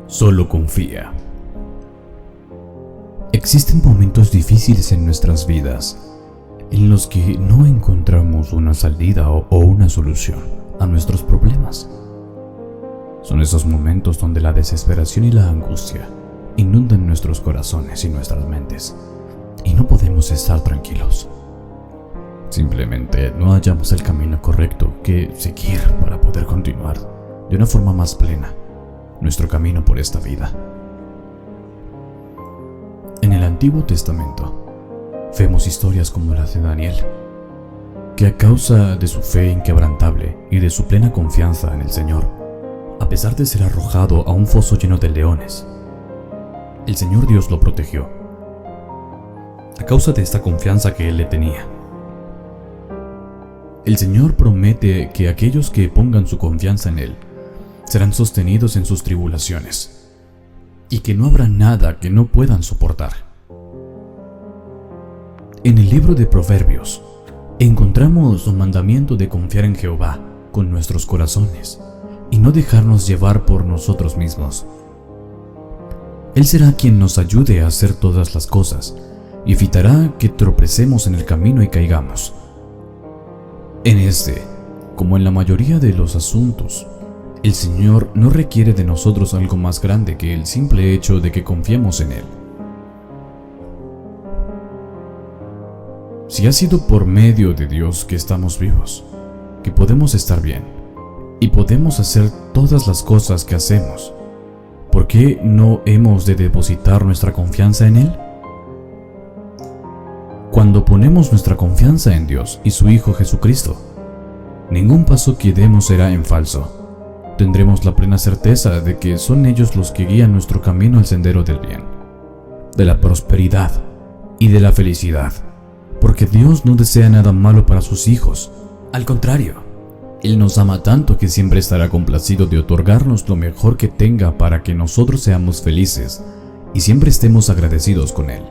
Solo confía. Existen momentos difíciles en nuestras vidas en los que no encontramos una salida o una solución a nuestros problemas. Son esos momentos donde la desesperación y la angustia inundan nuestros corazones y nuestras mentes y no podemos estar tranquilos. Simplemente no hallamos el camino correcto que seguir para poder continuar de una forma más plena nuestro camino por esta vida. En el Antiguo Testamento vemos historias como la de Daniel, que a causa de su fe inquebrantable y de su plena confianza en el Señor, a pesar de ser arrojado a un foso lleno de leones, el Señor Dios lo protegió. A causa de esta confianza que Él le tenía, el Señor promete que aquellos que pongan su confianza en Él serán sostenidos en sus tribulaciones y que no habrá nada que no puedan soportar. En el libro de Proverbios encontramos un mandamiento de confiar en Jehová con nuestros corazones y no dejarnos llevar por nosotros mismos. Él será quien nos ayude a hacer todas las cosas y evitará que tropecemos en el camino y caigamos. En este, como en la mayoría de los asuntos, el Señor no requiere de nosotros algo más grande que el simple hecho de que confiemos en Él. Si ha sido por medio de Dios que estamos vivos, que podemos estar bien y podemos hacer todas las cosas que hacemos, ¿por qué no hemos de depositar nuestra confianza en Él? Cuando ponemos nuestra confianza en Dios y su Hijo Jesucristo, ningún paso que demos será en falso. Tendremos la plena certeza de que son ellos los que guían nuestro camino al sendero del bien, de la prosperidad y de la felicidad, porque Dios no desea nada malo para sus hijos. Al contrario, Él nos ama tanto que siempre estará complacido de otorgarnos lo mejor que tenga para que nosotros seamos felices y siempre estemos agradecidos con Él.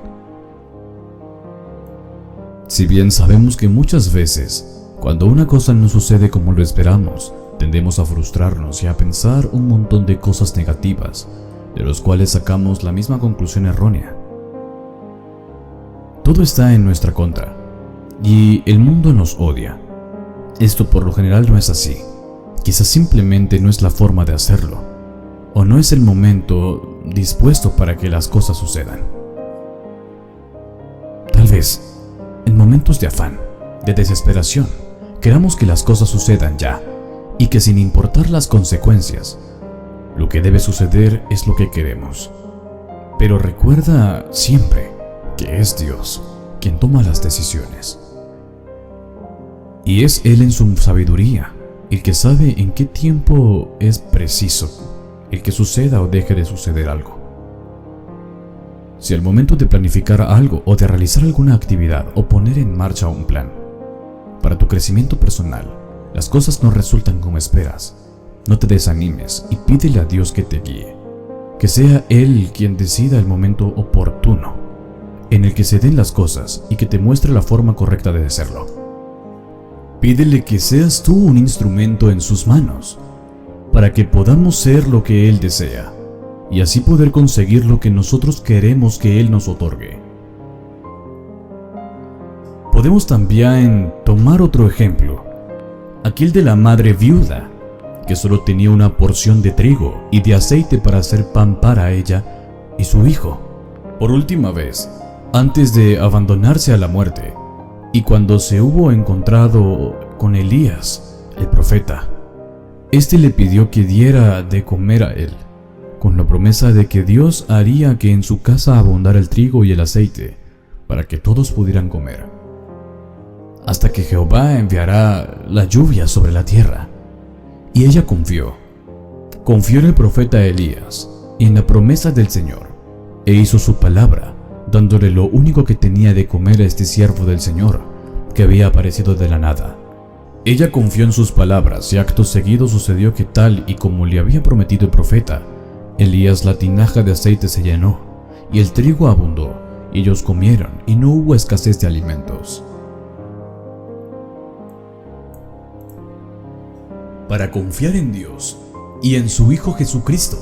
Si bien sabemos que muchas veces, cuando una cosa no sucede como lo esperamos, tendemos a frustrarnos y a pensar un montón de cosas negativas, de los cuales sacamos la misma conclusión errónea. Todo está en nuestra contra, y el mundo nos odia. Esto por lo general no es así. Quizás simplemente no es la forma de hacerlo, o no es el momento dispuesto para que las cosas sucedan. Tal vez, en momentos de afán, de desesperación, queramos que las cosas sucedan ya, y que sin importar las consecuencias, lo que debe suceder es lo que queremos. Pero recuerda siempre que es Dios quien toma las decisiones. Y es Él en su sabiduría el que sabe en qué tiempo es preciso el que suceda o deje de suceder algo. Si al momento de planificar algo o de realizar alguna actividad o poner en marcha un plan para tu crecimiento personal, las cosas no resultan como esperas, no te desanimes y pídele a Dios que te guíe, que sea Él quien decida el momento oportuno en el que se den las cosas y que te muestre la forma correcta de hacerlo. Pídele que seas tú un instrumento en sus manos para que podamos ser lo que Él desea y así poder conseguir lo que nosotros queremos que Él nos otorgue. Podemos también tomar otro ejemplo, aquel de la madre viuda, que solo tenía una porción de trigo y de aceite para hacer pan para ella y su hijo, por última vez, antes de abandonarse a la muerte, y cuando se hubo encontrado con Elías, el profeta, este le pidió que diera de comer a él, con la promesa de que Dios haría que en su casa abundara el trigo y el aceite, para que todos pudieran comer, hasta que Jehová enviará la lluvia sobre la tierra. Y ella confió en el profeta Elías y en la promesa del Señor, e hizo su palabra, dándole lo único que tenía de comer a este siervo del Señor, que había aparecido de la nada. Ella confió en sus palabras, y acto seguido sucedió que tal y como le había prometido el profeta Elías, la tinaja de aceite se llenó, y el trigo abundó, y ellos comieron, y no hubo escasez de alimentos. Para confiar en Dios y en su Hijo Jesucristo,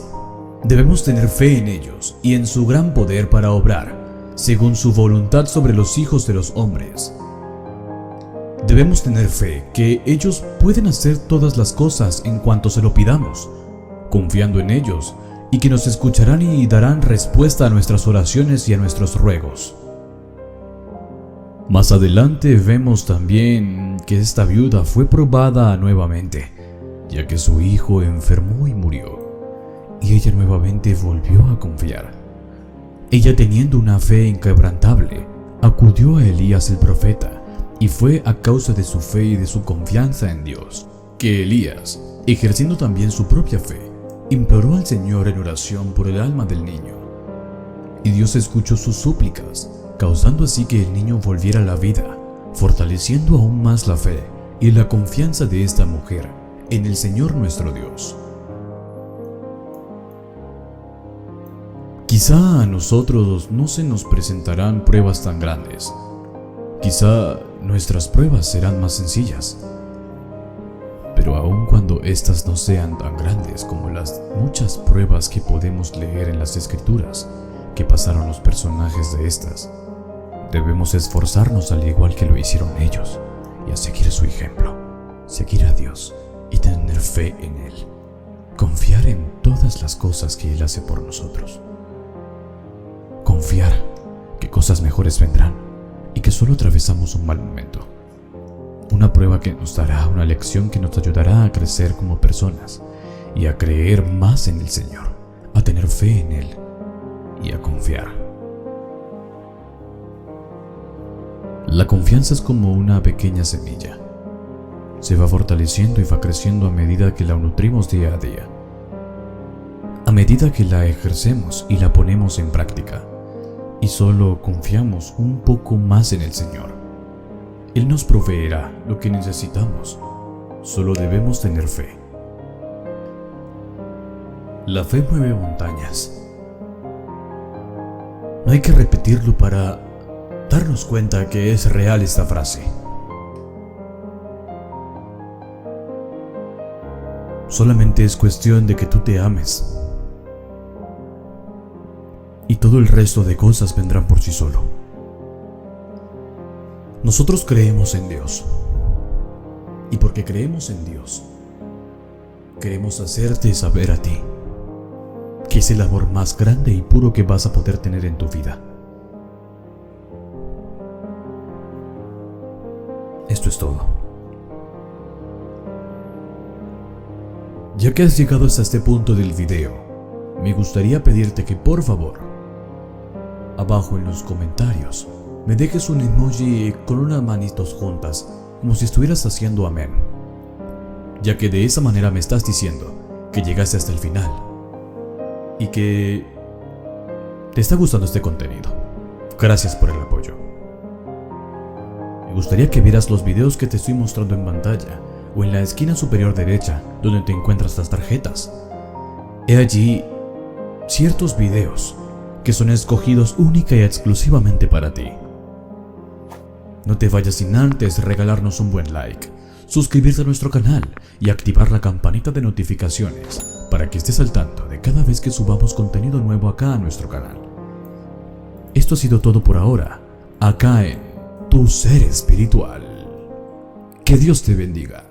Debemos tener fe en ellos y en su gran poder para obrar, según su voluntad sobre los hijos de los hombres. Debemos tener fe que ellos pueden hacer todas las cosas en cuanto se lo pidamos, confiando en ellos y que nos escucharán y darán respuesta a nuestras oraciones y a nuestros ruegos. Más adelante vemos también que esta viuda fue probada nuevamente, ya que su hijo enfermó y murió, y ella nuevamente volvió a confiar. Ella, teniendo una fe inquebrantable, acudió a Elías el profeta, y fue a causa de su fe y de su confianza en Dios, que Elías, ejerciendo también su propia fe, imploró al Señor en oración por el alma del niño. Y Dios escuchó sus súplicas, causando así que el niño volviera a la vida, fortaleciendo aún más la fe y la confianza de esta mujer en el Señor nuestro Dios. Quizá a nosotros no se nos presentarán pruebas tan grandes. Quizá nuestras pruebas serán más sencillas. Pero aun cuando éstas no sean tan grandes como las muchas pruebas que podemos leer en las Escrituras que pasaron los personajes de estas, debemos esforzarnos al igual que lo hicieron ellos y a seguir su ejemplo, seguir a Dios y tener fe en Él, confiar en todas las cosas que Él hace por nosotros, confiar que cosas mejores vendrán y que solo atravesamos un mal momento, una prueba que nos dará una lección que nos ayudará a crecer como personas y a creer más en el Señor, a tener fe en Él y a confiar. La confianza es como una pequeña semilla. Se va fortaleciendo y va creciendo a medida que la nutrimos día a día, a medida que la ejercemos y la ponemos en práctica, y solo confiamos un poco más en el Señor. Él nos proveerá lo que necesitamos, solo debemos tener fe. La fe mueve montañas. No hay que repetirlo para darnos cuenta que es real esta frase. Solamente es cuestión de que tú te ames, y todo el resto de cosas vendrán por sí solo. Nosotros creemos en Dios, y porque creemos en Dios, queremos hacerte saber a ti que es el amor más grande y puro que vas a poder tener en tu vida. Esto es todo. Ya que has llegado hasta este punto del video, me gustaría pedirte que por favor, abajo en los comentarios, me dejes un emoji con unas manitos juntas, como si estuvieras haciendo amén, ya que de esa manera me estás diciendo que llegaste hasta el final y que te está gustando este contenido. Gracias por el apoyo. Me gustaría que vieras los videos que te estoy mostrando en pantalla o en la esquina superior derecha donde te encuentras las tarjetas. He allí ciertos videos que son escogidos única y exclusivamente para ti. No te vayas sin antes regalarnos un buen like, suscribirte a nuestro canal y activar la campanita de notificaciones para que estés al tanto de cada vez que subamos contenido nuevo acá a nuestro canal. Esto ha sido todo por ahora, acá en Tu Ser Espiritual. Que Dios te bendiga.